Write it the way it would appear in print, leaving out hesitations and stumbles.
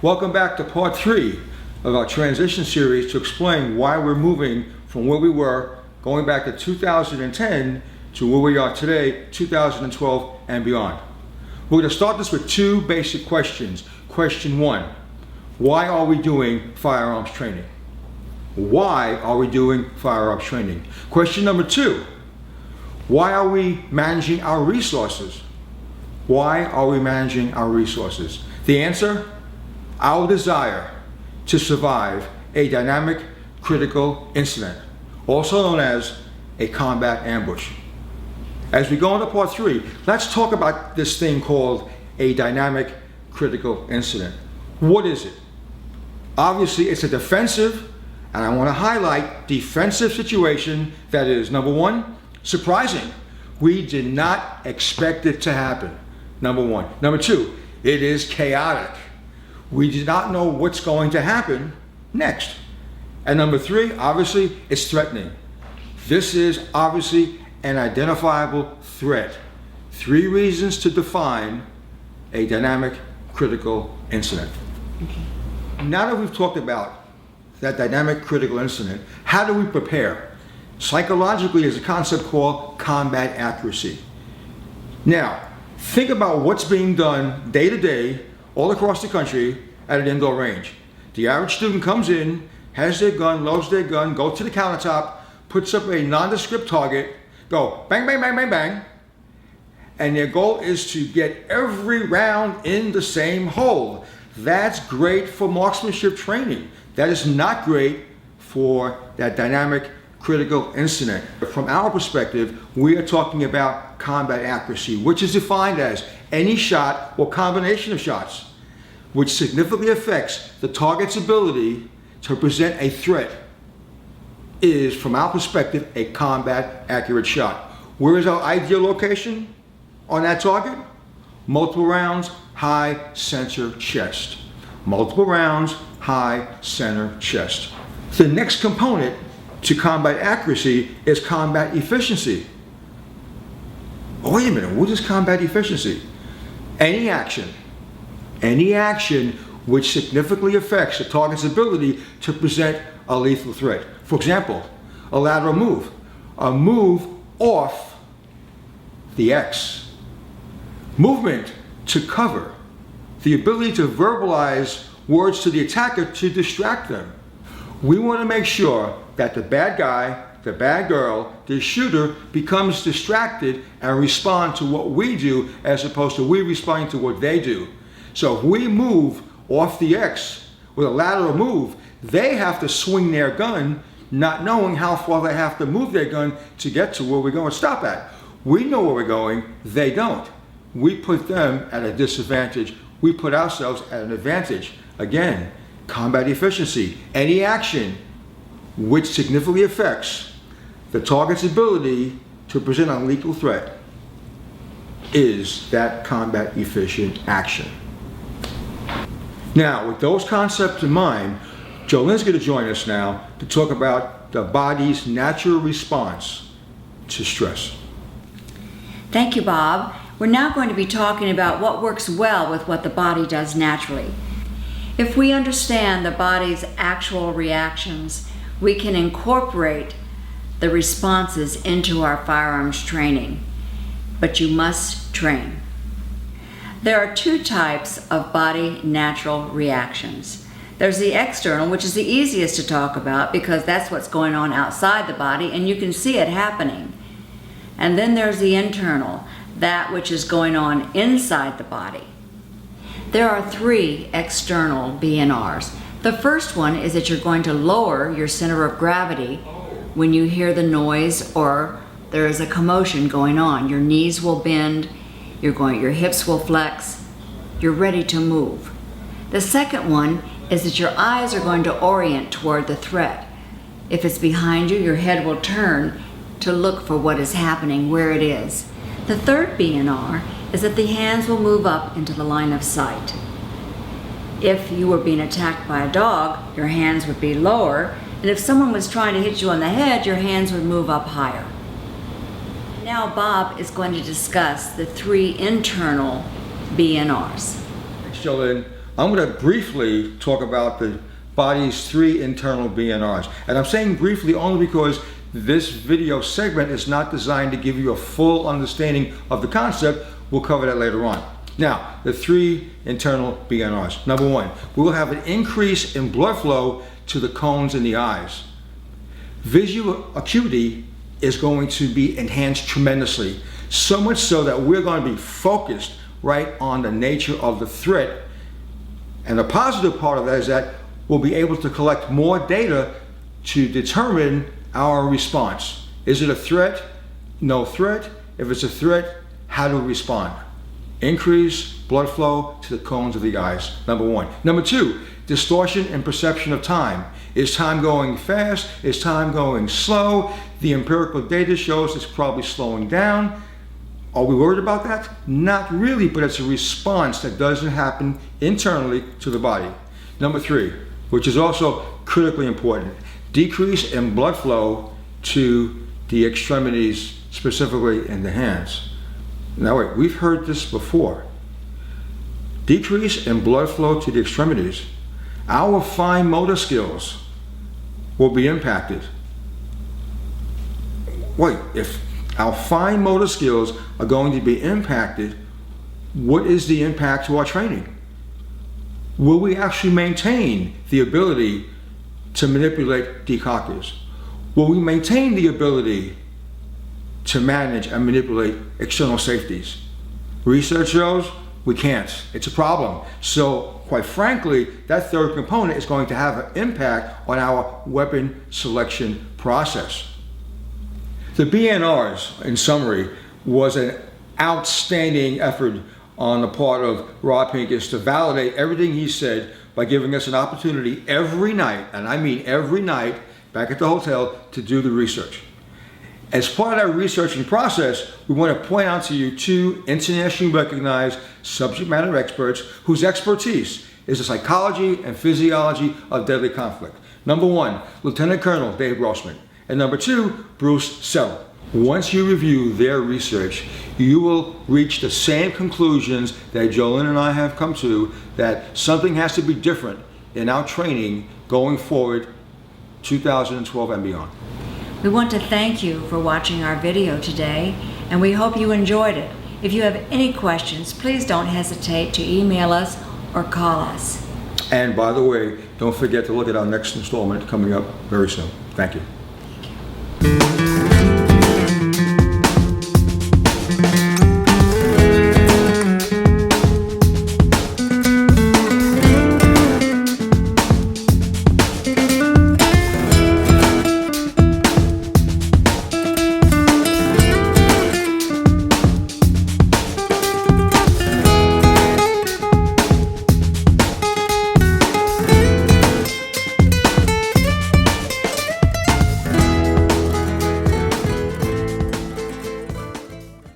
Welcome back to part 3 of our transition series to explain why we're moving from where we were going back to 2010 to where we are today, 2012 and beyond. We're going to start this with 2 basic questions. Question 1, why are we doing firearms training? Why are we doing firearms training? Question number 2, why are we managing our resources? Why are we managing our resources? The answer, our desire to survive a dynamic critical incident, also known as a combat ambush. As we go into part 3, let's talk about this thing called a dynamic critical incident. What is it? Obviously, it's a defensive, and I want to highlight defensive situation that is, number 1, surprising. We did not expect it to happen, number 1. Number 2, it is chaotic. We do not know what's going to happen next. And number 3, obviously, it's threatening. This is obviously an identifiable threat. 3 reasons to define a dynamic critical incident. Okay. Now that we've talked about that dynamic critical incident, how do we prepare? Psychologically, there's a concept called combat accuracy. Now, think about what's being done day to day all across the country at an indoor range. The average student comes in, has their gun, loads their gun, goes to the countertop, puts up a nondescript target, go bang, bang, bang, bang, bang, and their goal is to get every round in the same hole. That's great for marksmanship training. That is not great for that dynamic critical incident. From our perspective, we are talking about combat accuracy, which is defined as any shot or combination of shots which significantly affects the target's ability to present a threat is, from our perspective, a combat accurate shot. Where is our ideal location on that target? Multiple rounds, high center chest. Multiple rounds, high center chest. The next component to combat accuracy is combat efficiency. Oh, wait a minute, what is combat efficiency? Any action which significantly affects the target's ability to present a lethal threat. For example, a lateral move, a move off the X. Movement to cover, the ability to verbalize words to the attacker to distract them. We want to make sure that the bad guy, the bad girl, the shooter becomes distracted and respond to what we do as opposed to we responding to what they do. So if we move off the X with a lateral move, they have to swing their gun, not knowing how far they have to move their gun to get to where we're going to stop at. We know where we're going, they don't. We put them at a disadvantage. We put ourselves at an advantage. Again, combat efficiency. Any action which significantly affects the target's ability to present a lethal threat is that combat efficient action. Now, with those concepts in mind, Jolyn's going to join us now to talk about the body's natural response to stress. Thank you, Bob. We're now going to be talking about what works well with what the body does naturally. If we understand the body's actual reactions, we can incorporate the responses into our firearms training. But you must train. There are 2 types of body natural reactions. There's the external, which is the easiest to talk about because that's what's going on outside the body and you can see it happening. And then there's the internal, that which is going on inside the body. There are 3 external BNRs. The first one is that you're going to lower your center of gravity when you hear the noise or there is a commotion going on. Your knees will bend, your hips will flex, you're ready to move. The second one is that your eyes are going to orient toward the threat. If it's behind you, your head will turn to look for what is happening, where it is. The third BNR is that the hands will move up into the line of sight. If you were being attacked by a dog, your hands would be lower, and if someone was trying to hit you on the head, your hands would move up higher. Now Bob is going to discuss the 3 internal BNRs. Thanks, Jolyn. I'm going to briefly talk about the body's 3 internal BNRs. And I'm saying briefly only because this video segment is not designed to give you a full understanding of the concept. We'll cover that later on. Now, the 3 internal BNRs. Number 1, we will have an increase in blood flow to the cones in the eyes. Visual acuity is going to be enhanced tremendously, so much so that we're going to be focused right on the nature of the threat. And the positive part of that is that we'll be able to collect more data to determine our response. Is it a threat? No threat? If it's a threat, how to respond? Increase blood flow to the cones of the eyes, number 1. Number 2, distortion in perception of time. Is time going fast? Is time going slow? The empirical data shows it's probably slowing down. Are we worried about that? Not really, but it's a response that doesn't happen internally to the body. Number 3, which is also critically important, decrease in blood flow to the extremities, specifically in the hands. Now wait, we've heard this before. Decrease in blood flow to the extremities. Our fine motor skills will be impacted. Wait, if our fine motor skills are going to be impacted, what is the impact to our training? Will we actually maintain the ability to manipulate decockers? Will we maintain the ability to manage and manipulate external safeties? Research shows we can't. It's a problem. So quite frankly, that third component is going to have an impact on our weapon selection process. The BNRs, in summary, was an outstanding effort on the part of Rob Pincus to validate everything he said by giving us an opportunity every night, and I mean every night, back at the hotel to do the research. As part of that researching process, we want to point out to you 2 internationally recognized subject matter experts whose expertise is the psychology and physiology of deadly conflict. Number 1, Lieutenant Colonel Dave Grossman, and number 2, Bruce Sell. Once you review their research, you will reach the same conclusions that Jolyn and I have come to, that something has to be different in our training going forward 2012 and beyond. We want to thank you for watching our video today, and we hope you enjoyed it. If you have any questions, please don't hesitate to email us or call us. And by the way, don't forget to look at our next installment coming up very soon. Thank you.